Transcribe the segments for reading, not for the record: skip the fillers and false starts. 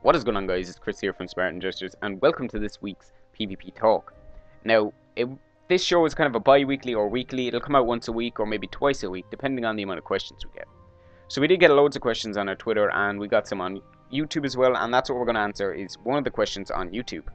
What is going on, guys? It's Chris here from Spartanjesters, and welcome to this week's PvP talk. Now, this show is kind of a bi-weekly or weekly. It'll come out once a week or maybe twice a week, depending on the amount of questions we get. So we did get loads of questions on our Twitter, and we got some on YouTube as well, and that's what we're going to answer, is one of the questions on YouTube.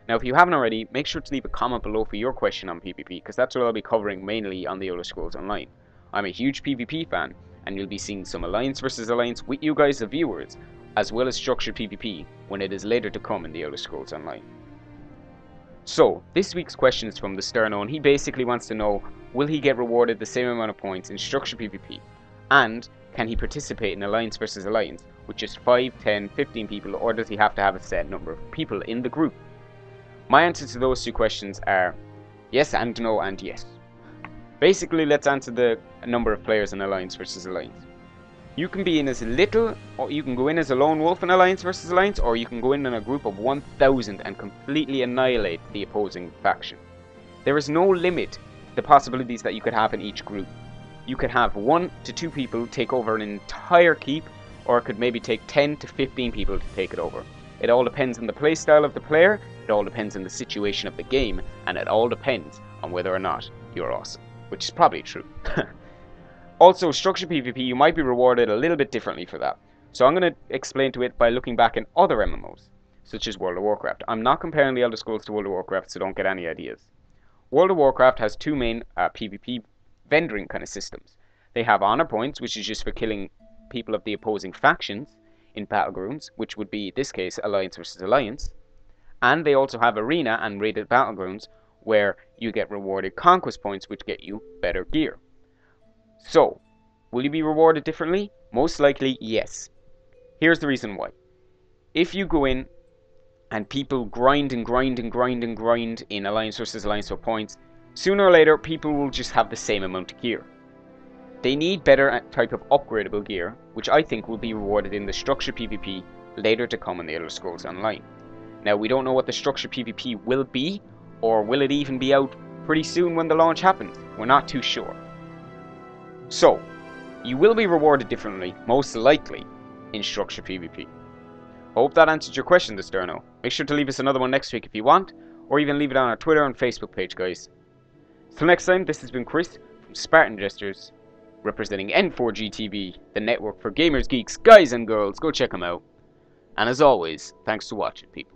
Now, if you haven't already, make sure to leave a comment below for your question on PvP, because that's what I'll be covering mainly on the Elder Scrolls Online. I'm a huge PvP fan, and you'll be seeing some Alliance versus Alliance with you guys, the viewers, as well as structured PvP when it is later to come in the Elder Scrolls Online. So, this week's question is from the Sterno, and he basically wants to know, will he get rewarded the same amount of points in structured PvP? And, can he participate in Alliance versus Alliance with just 5, 10, 15 people, or does he have to have a set number of people in the group? My answer to those two questions are yes and no and yes. Basically, let's answer the number of players in Alliance versus Alliance. You can be in as little, or you can go in as a lone wolf in Alliance versus Alliance, or you can go in a group of 1,000 and completely annihilate the opposing faction. There is no limit to the possibilities that you could have in each group. You could have 1 to 2 people take over an entire keep, or it could maybe take 10 to 15 people to take it over. It all depends on the playstyle of the player, it all depends on the situation of the game, and it all depends on whether or not you're awesome. Which is probably true. Also, structured PvP, you might be rewarded a little bit differently for that. So I'm going to explain to it by looking back in other MMOs, such as World of Warcraft. I'm not comparing the Elder Scrolls to World of Warcraft, so don't get any ideas. World of Warcraft has two main PvP vendoring kind of systems. They have honor points, which is just for killing people of the opposing factions in battlegrounds, which would be, in this case, Alliance versus Alliance. And they also have arena and rated battlegrounds, where you get rewarded conquest points, which get you better gear. So, will you be rewarded differently? Most likely, yes. Here's the reason why. If you go in and people grind and grind and grind and grind in Alliance versus Alliance for points, sooner or later people will just have the same amount of gear. They need better type of upgradable gear, which I think will be rewarded in the structured PvP later to come in the Elder Scrolls Online. Now, we don't know what the structured PvP will be, or will it even be out pretty soon when the launch happens? We're not too sure. So, you will be rewarded differently, most likely, in structured PvP. Hope that answered your question, Sterno. Make sure to leave us another one next week if you want, or even leave it on our Twitter and Facebook page, guys. Till next time, this has been Chris from Spartanjesters, representing N4GTV, the network for gamers, geeks, guys and girls. Go check them out. And as always, thanks for watching, people.